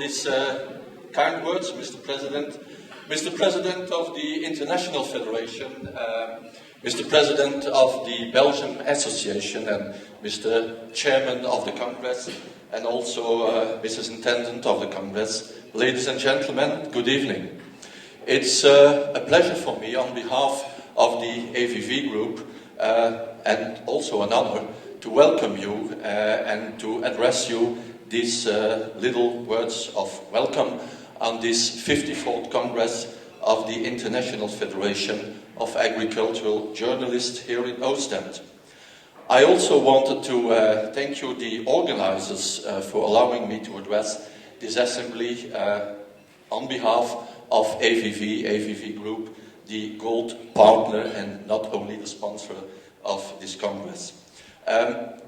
these kind words, Mr. President. Mr. President of the International Federation, Mr. President of the Belgium Association, and Mr. Chairman of the Congress, and also Mrs. Intendant of the Congress, ladies and gentlemen, good evening. It's a pleasure for me on behalf of the AVV Group and also an honor to welcome you and to address you these little words of welcome on this 54th Congress of the International Federation of Agricultural Journalists here in Ostend. I also wanted to thank you, the organizers, for allowing me to address this assembly on behalf of AVV Group, the gold partner and not only the sponsor of this Congress.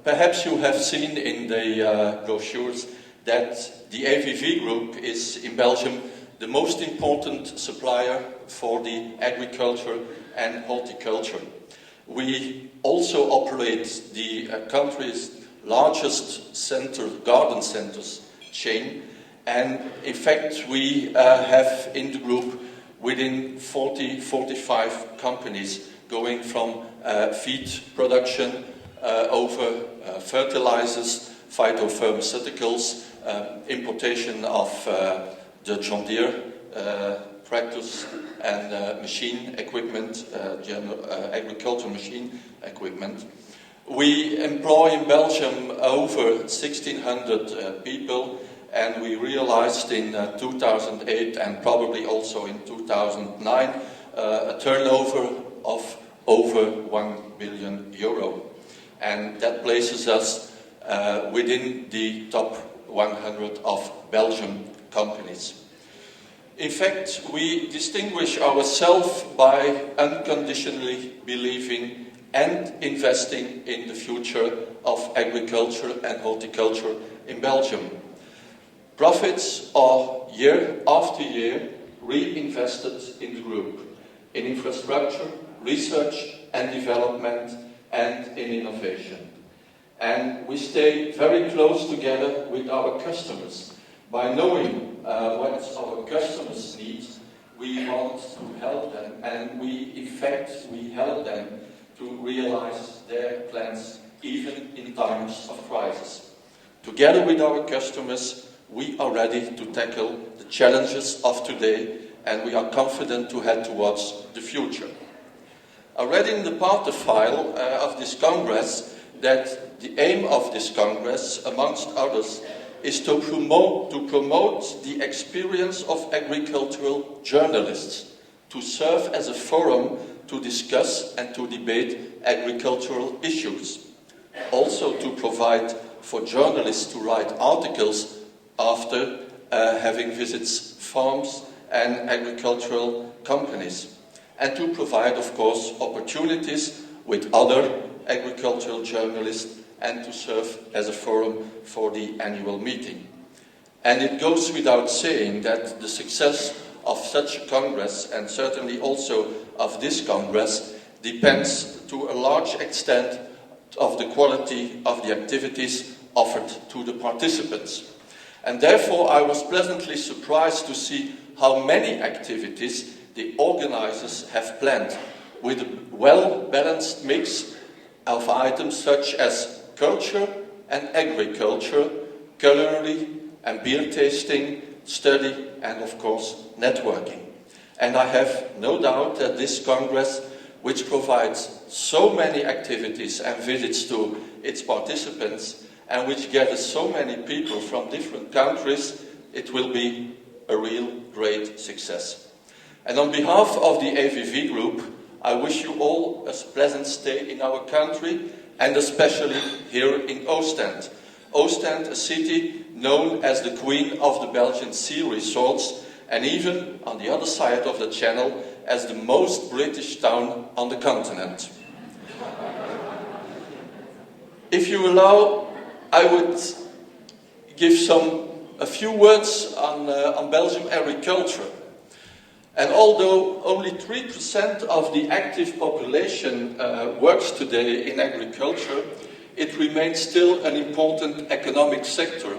Perhaps you have seen in the brochures that the AVV Group is in Belgium the most important supplier for the agriculture and horticulture. We also operate the country's largest garden centers chain, and in fact we have in the group within 40-45 companies going from feed production over fertilizers, phytopharmaceuticals, importation of the John Deere tractors and machine equipment, agricultural machine equipment. We employ in Belgium over 1,600 people, and we realized in 2008 and probably also in 2009 a turnover of over €1 billion. And that places us within the top 100 of Belgian companies. In fact, we distinguish ourselves by unconditionally believing and investing in the future of agriculture and horticulture in Belgium. Profits are year after year reinvested in the group, in infrastructure, research and development, and in innovation. And we stay very close together with our customers. By knowing what our customers need, we want to help them, and we help them to realize their plans even in times of crisis. Together with our customers, we are ready to tackle the challenges of today, and we are confident to head towards the future. I read in the party file of this Congress that the aim of this Congress, amongst others, is to promote the experience of agricultural journalists, to serve as a forum to discuss and to debate agricultural issues, also to provide for journalists to write articles after having visits farms and agricultural companies, and to provide, of course, opportunities with other agricultural journalists and to serve as a forum for the annual meeting. And it goes without saying that the success of such a Congress, and certainly also of this Congress, depends to a large extent of the quality of the activities offered to the participants. And therefore I was pleasantly surprised to see how many activities the organizers have planned, with a well-balanced mix of items such as culture and agriculture, culinary and beer tasting, study, and of course networking. And I have no doubt that this Congress, which provides so many activities and visits to its participants, and which gathers so many people from different countries, it will be a real great success. And on behalf of the AVV Group, I wish you all a pleasant stay in our country, and especially here in Ostend. Ostend, a city known as the Queen of the Belgian Sea Resorts, and even on the other side of the channel as the most British town on the continent. If you allow, I would give a few words on Belgian agriculture. And although only 3% of the active population works today in agriculture, it remains still an important economic sector,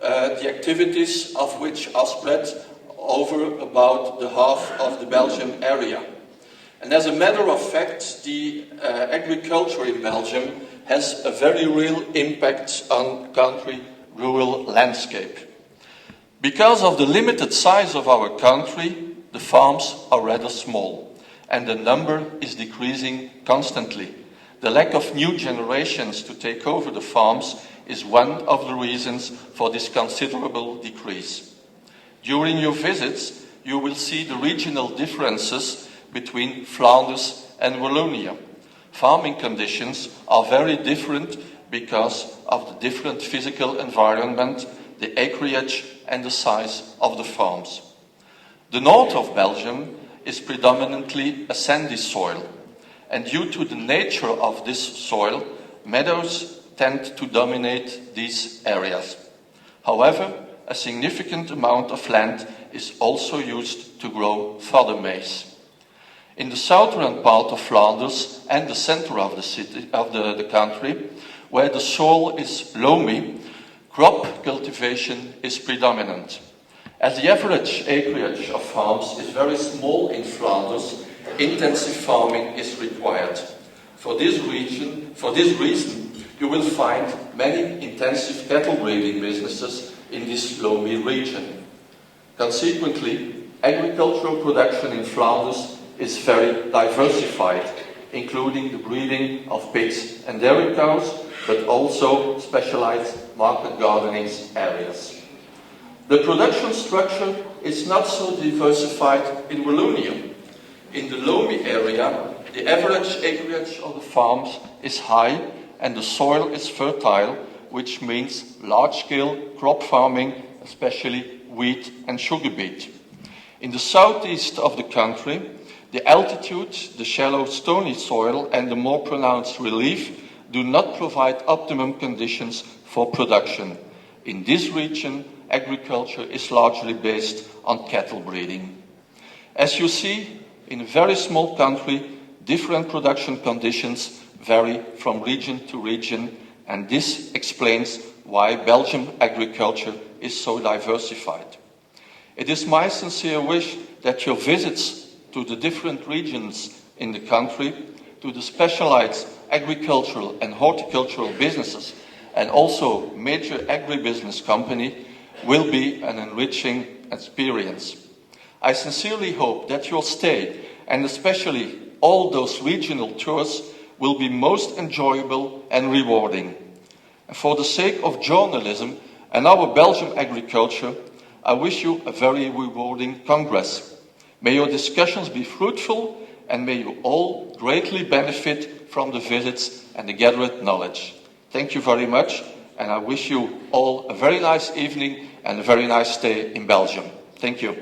the activities of which are spread over about the half of the Belgium area. And as a matter of fact, the agriculture in Belgium has a very real impact on country rural landscape. Because of the limited size of our country, the farms are rather small, and the number is decreasing constantly. The lack of new generations to take over the farms is one of the reasons for this considerable decrease. During your visits, you will see the regional differences between Flanders and Wallonia. Farming conditions are very different because of the different physical environment, the acreage and the size of the farms. The north of Belgium is predominantly a sandy soil, and due to the nature of this soil, meadows tend to dominate these areas. However, a significant amount of land is also used to grow fodder maize. In the southern part of Flanders and the center of the country, where the soil is loamy, crop cultivation is predominant. As the average acreage of farms is very small in Flanders, intensive farming is required. For this reason, you will find many intensive cattle breeding businesses in this loamy region. Consequently, agricultural production in Flanders is very diversified, including the breeding of pigs and dairy cows, but also specialized market gardening areas. The production structure is not so diversified in Wallonia. In the loamy area, the average acreage of the farms is high and the soil is fertile, which means large-scale crop farming, especially wheat and sugar beet. In the southeast of the country, the altitude, the shallow stony soil and the more pronounced relief do not provide optimum conditions for production. In this region, agriculture is largely based on cattle breeding. As you see, in a very small country, different production conditions vary from region to region, and this explains why Belgian agriculture is so diversified. It is my sincere wish that your visits to the different regions in the country, to the specialized agricultural and horticultural businesses, and also major agribusiness company, will be an enriching experience. I sincerely hope that your stay, and especially all those regional tours, will be most enjoyable and rewarding. And for the sake of journalism and our Belgian agriculture, I wish you a very rewarding Congress. May your discussions be fruitful, and may you all greatly benefit from the visits and the gathered knowledge. Thank you very much, and I wish you all a very nice evening and a very nice stay in Belgium. Thank you.